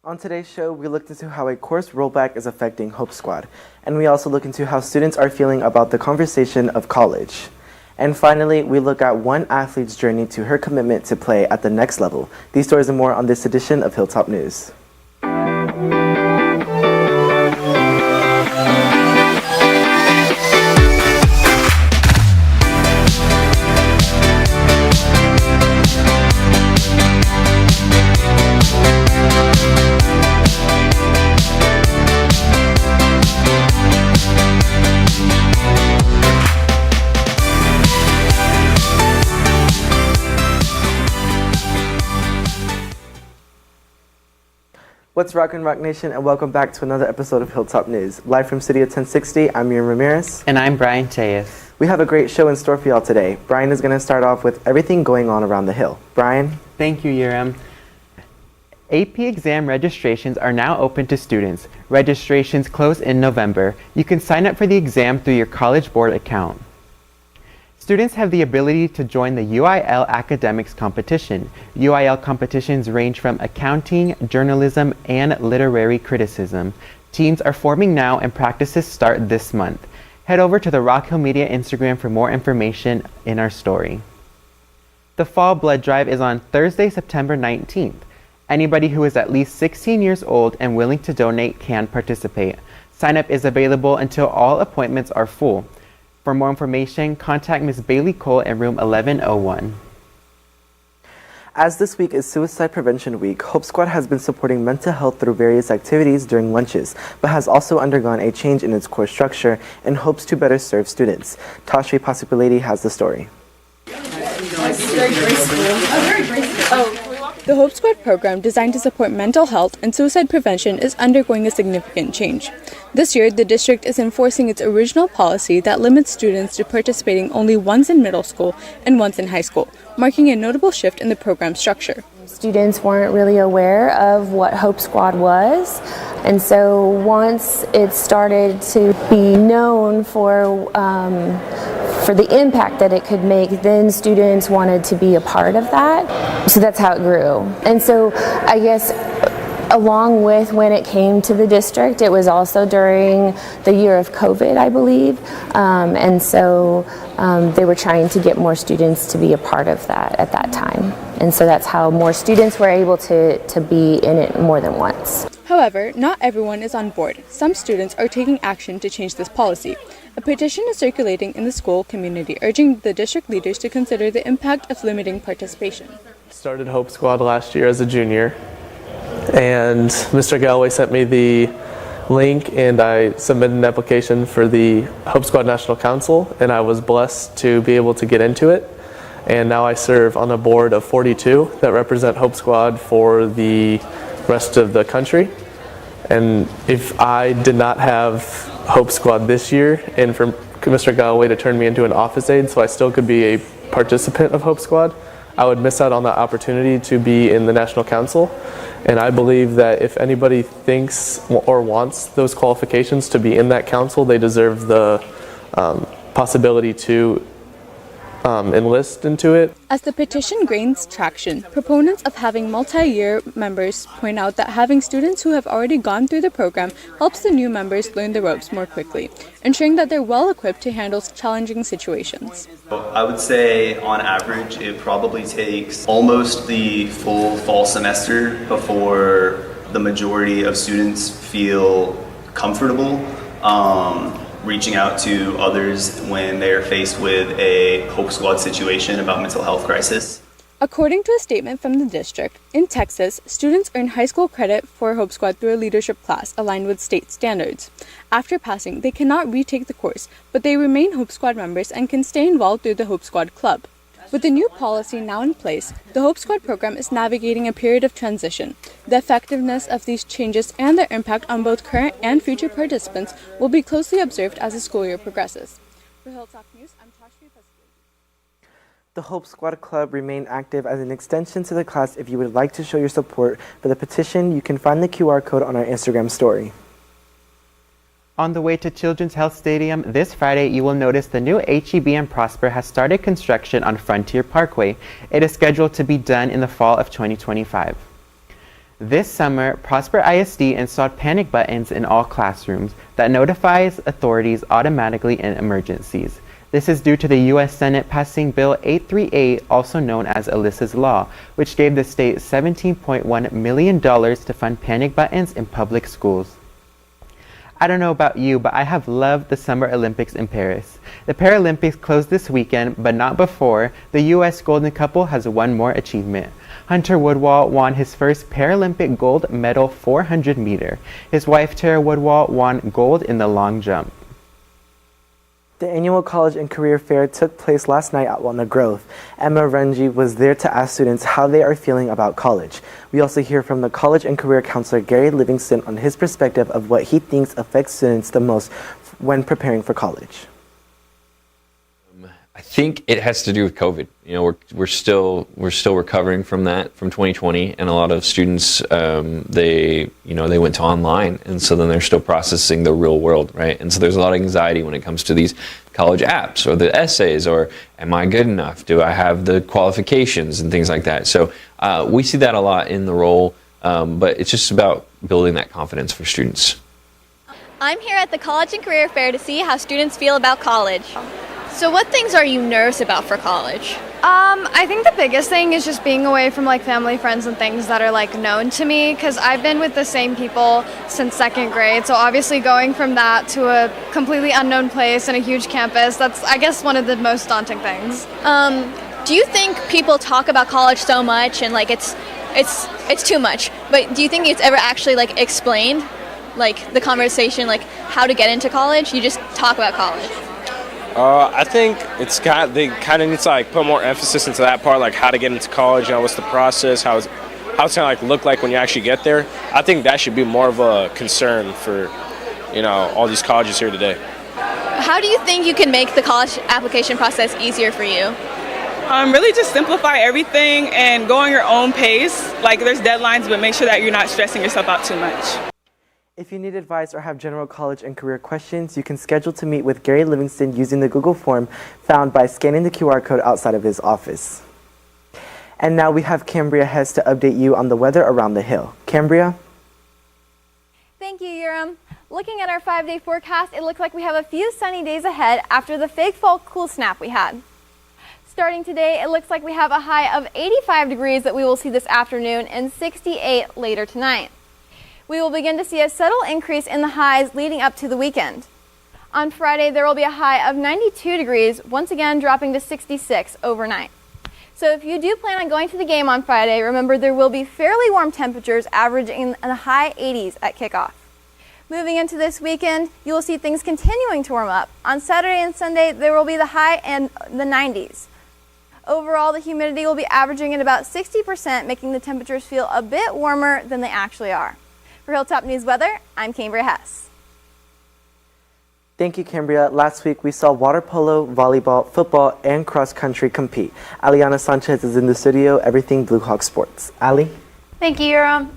On today's show, we looked into how a course rollback is affecting Hope Squad, and we also look into how students are feeling about the conversation of college. And finally, we look at one athlete's journey to her commitment to play at the next level. These stories and more on this edition of Hilltop News. What's rockin' Rock Nation, and welcome back to another episode of Hilltop News. Live from Studio 1060, I'm Yurem Ramirez. And I'm Brian Chayes. We have a great show in store for y'all today. Brian is going to start off with everything going on around the Hill. Brian? Thank you, Yurem. AP exam registrations are now open to students. Registrations close in November. You can sign up for the exam through your College Board account. Students have the ability to join the UIL Academics Competition. UIL competitions range from accounting, journalism, and literary criticism. Teams are forming now and practices start this month. Head over to the RockHillMedia Instagram for more information in our story. The Fall Blood Drive is on Thursday, September 19th. Anybody who is at least 16 years old and willing to donate can participate. Sign up is available until all appointments are full. For more information, contact Ms. Bailey Cole in room 1101. As this week is Suicide Prevention Week, Hope Squad has been supporting mental health through various activities during lunches, but has also undergone a change in its core structure and hopes to better serve students. Tashri Pasupuleti has the story. The Hope Squad program, designed to support mental health and suicide prevention, is undergoing a significant change. This year, the district is enforcing its original policy that limits students to participating only once in middle school and once in high school, marking a notable shift in the program structure. Students weren't really aware of what Hope Squad was, and so once it started to be known for the impact that it could make, then students wanted to be a part of that. So that's how it grew. And so I guess along with when it came to the district, it was also during the year of COVID, I believe. And so they were trying to get more students to be a part of that at that time. And so that's how more students were able to be in it more than once. However, not everyone is on board. Some students are taking action to change this policy. A petition is circulating in the school community urging the district leaders to consider the impact of limiting participation. Started Hope Squad last year as a junior, and Mr. Galloway sent me the link and I submitted an application for the Hope Squad National Council, and I was blessed to be able to get into it. And now I serve on a board of 42 that represent Hope Squad for the rest of the country. And if I did not have Hope Squad this year, and for Mr. Galloway to turn me into an office aide so I still could be a participant of Hope Squad, I would miss out on the opportunity to be in the National Council. And I believe that if anybody thinks or wants those qualifications to be in that council, they deserve the possibility to enlist into it. As the petition gains traction, proponents of having multi-year members point out that having students who have already gone through the program helps the new members learn the ropes more quickly, ensuring that they're well equipped to handle challenging situations. I would say on average it probably takes almost the full fall semester before the majority of students feel comfortable reaching out to others when they are faced with a Hope Squad situation about mental health crisis. According to a statement from the district, in Texas, students earn high school credit for Hope Squad through a leadership class aligned with state standards. After passing, they cannot retake the course, but they remain Hope Squad members and can stay involved through the Hope Squad Club. With the new policy now in place, the Hope Squad program is navigating a period of transition. The effectiveness of these changes and their impact on both current and future participants will be closely observed as the school year progresses. For Hilltop News, I'm Tashri Pasupuleti. The Hope Squad Club remain active as an extension to the class. If you would like to show your support for the petition, you can find the QR code on our Instagram story. On the way to Children's Health Stadium this Friday, you will notice the new H-E-B and Prosper has started construction on Frontier Parkway. It is scheduled to be done in the fall of 2025. This summer, Prosper ISD installed panic buttons in all classrooms that notifies authorities automatically in emergencies. This is due to the U.S. Senate passing Bill 838, also known as Alyssa's Law, which gave the state $17.1 million to fund panic buttons in public schools. I don't know about you, but I have loved the Summer Olympics in Paris. The Paralympics closed this weekend, but not before. The U.S. golden couple has one more achievement. Hunter Woodwall won his first Paralympic gold medal 400 meter. His wife Tara Woodwall won gold in the long jump. The annual College and Career Fair took place last night at Walnut Grove. Emma Runge was there to ask students how they are feeling about college. We also hear from the College and Career Counselor Gary Livingston on his perspective of what he thinks affects students the most when preparing for college. I think it has to do with COVID. You know, we're still recovering from that, from 2020, and a lot of students they went to online, and so then they're still processing the real world, right? And so there's a lot of anxiety when it comes to these college apps or the essays, or am I good enough? Do I have the qualifications and things like that? So we see that a lot in the role, but it's just about building that confidence for students. I'm here at the College and Career Fair to see how students feel about college. So what things are you nervous about for college? I think the biggest thing is just being away from like family, friends, and things that are like known to me, because I've been with the same people since second grade. So obviously going from that to a completely unknown place and a huge campus, that's I guess one of the most daunting things. Do you think people talk about college so much and like it's too much? But do you think it's ever actually like explained, like the conversation, like how to get into college? You just talk about college. I think they kind of need to like put more emphasis into that part, like how to get into college, you know, what's the process, how it's gonna like look like when you actually get there. I think that should be more of a concern for, you know, all these colleges here today. How do you think you can make the college application process easier for you? Really just simplify everything and go on your own pace. Like there's deadlines, but make sure that you're not stressing yourself out too much. If you need advice or have general college and career questions, you can schedule to meet with Gary Livingston using the Google form found by scanning the QR code outside of his office. And now we have Cambria Hess to update you on the weather around the hill. Cambria? Thank you, Yurem. Looking at our 5-day forecast, it looks like we have a few sunny days ahead after the fake fall cool snap we had. Starting today, it looks like we have a high of 85 degrees that we will see this afternoon and 68 later tonight. We will begin to see a subtle increase in the highs leading up to the weekend. On Friday, there will be a high of 92 degrees, once again dropping to 66 overnight. So if you do plan on going to the game on Friday, remember there will be fairly warm temperatures averaging in the high 80s at kickoff. Moving into this weekend, you will see things continuing to warm up. On Saturday and Sunday, there will be the high in the 90s. Overall, the humidity will be averaging at about 60%, making the temperatures feel a bit warmer than they actually are. For Hilltop News Weather, I'm Cambria Hess. Thank you, Cambria. Last week, we saw water polo, volleyball, football, and cross country compete. Aliyana Sanchez is in the studio, Everything Blue Hawk Sports. Ali? Thank you, Yurem.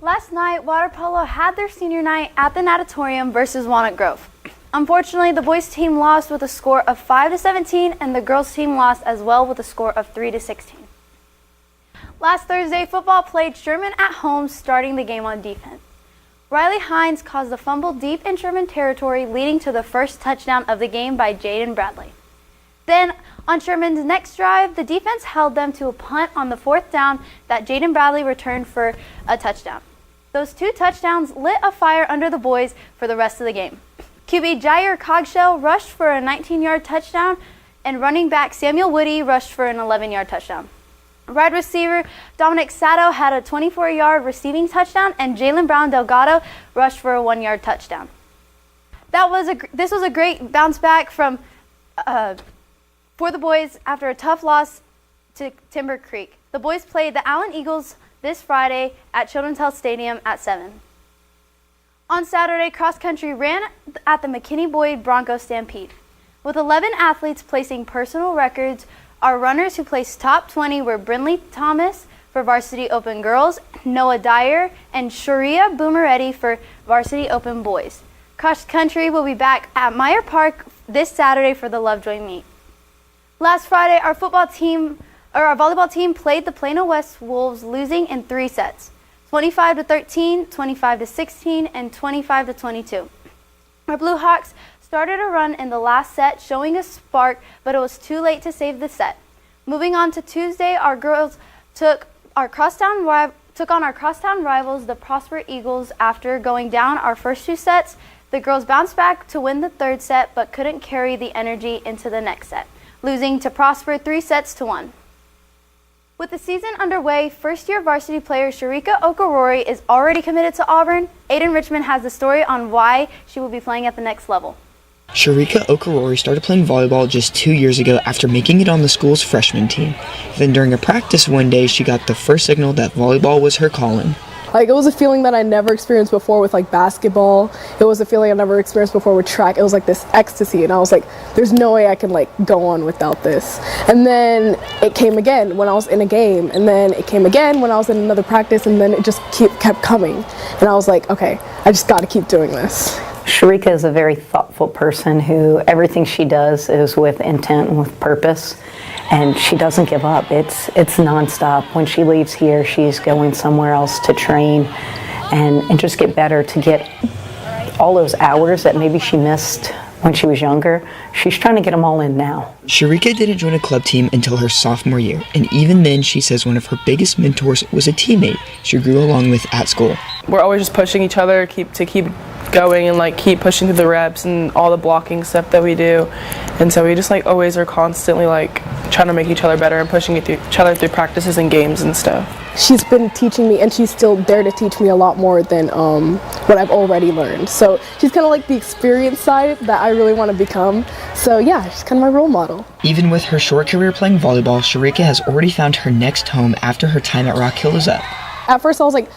Last night, water polo had their senior night at the Natatorium versus Walnut Grove. Unfortunately, the boys team lost with a score of 5-17, and the girls team lost as well with a score of 3-16. Last Thursday, football played Sherman at home, starting the game on defense. Riley Hines caused a fumble deep in Sherman territory, leading to the first touchdown of the game by Jaden Bradley. Then, on Sherman's next drive, the defense held them to a punt on the 4th down that Jaden Bradley returned for a touchdown. Those 2 touchdowns lit a fire under the boys for the rest of the game. QB Jair Cogshell rushed for a 19-yard touchdown, and running back Samuel Woody rushed for an 11-yard touchdown. Wide receiver Dominic Sato had a 24-yard receiving touchdown, and Jalen Brown Delgado rushed for a 1-yard touchdown. This was a great bounce back for the boys after a tough loss to Timber Creek. The boys played the Allen Eagles this Friday at Children's Health Stadium at 7. On Saturday, cross country ran at the McKinney Boyd Bronco Stampede. With 11 athletes placing personal records, our runners who placed top 20 were Brinley Thomas for Varsity Open Girls, Noah Dyer, and Sharia Boomeretti for Varsity Open Boys. Cross country will be back at Meyer Park this Saturday for the Lovejoy meet. Last Friday, our football team Our volleyball team played the Plano West Wolves, losing in 3 sets, 25-13, 25-16, and 25-22. Our Blue Hawks started a run in the last set, showing a spark, but it was too late to save the set. Moving on to Tuesday, our girls took on our crosstown rivals, the Prosper Eagles. After going down our first 2 sets, the girls bounced back to win the 3rd set, but couldn't carry the energy into the next set, losing to Prosper 3-1. With the season underway, first-year varsity player Sharika Okarori is already committed to Auburn. Aiden Richmond has the story on why she will be playing at the next level. Sharika Okarori started playing volleyball just 2 years ago after making it on the school's freshman team. Then during a practice one day, she got the first signal that volleyball was her calling. Like, it was a feeling that I never experienced before with like basketball. It was a feeling I never experienced before with track. It was like this ecstasy, and I was like, there's no way I can like go on without this. And then it came again when I was in a game, and then it came again when I was in another practice, and then it just kept coming. And I was like, okay, I just got to keep doing this. Sharika is a very thoughtful person who everything she does is with intent and with purpose, and she doesn't give up. It's nonstop. When she leaves here, she's going somewhere else to train and just get better, to get all those hours that maybe she missed when she was younger. She's trying to get them all in now. Sharika didn't join a club team until her sophomore year, and even then she says one of her biggest mentors was a teammate she grew along with at school. We're always just pushing each other to keep going and like keep pushing through the reps and all the blocking stuff that we do, and so we just like always are constantly like trying to make each other better and pushing each other through practices and games and stuff. She's been teaching me, and she's still there to teach me a lot more than what I've already learned. So she's kind of like the experience side that I really want to become. So yeah, she's kind of my role model. Even with her short career playing volleyball, Sharika has already found her next home after her time at Rock Hill is up. At first I was like,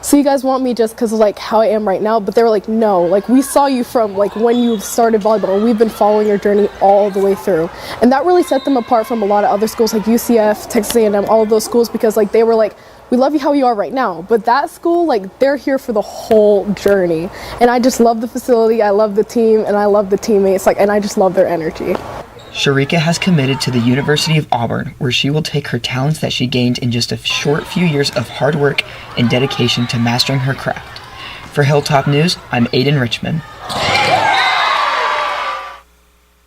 so you guys want me just because of like how I am right now? But they were like, no, like we saw you from like when you started volleyball. We've been following your journey all the way through. And that really set them apart from a lot of other schools like UCF, Texas A&M, all of those schools, because like they were like, we love you how you are right now. But that school, like they're here for the whole journey. And I just love the facility, I love the team, and I love the teammates, like, and I just love their energy. Sharika has committed to the University of Auburn, where she will take her talents that she gained in just a short few years of hard work and dedication to mastering her craft. For Hilltop News, I'm Aiden Richmond.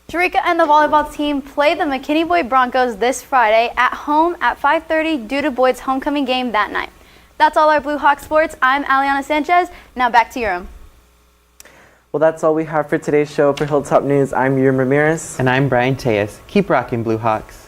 Sharika and the volleyball team play the McKinney Boyd Broncos this Friday at home at 5:30 due to Boyd's homecoming game that night. That's all our Blue Hawk sports. I'm Aliyana Sanchez. Now back to Yurem. Well, that's all we have for today's show. For Hilltop News, I'm Yurem Ramirez. And I'm Brian Tejas. Keep rocking, Blue Hawks.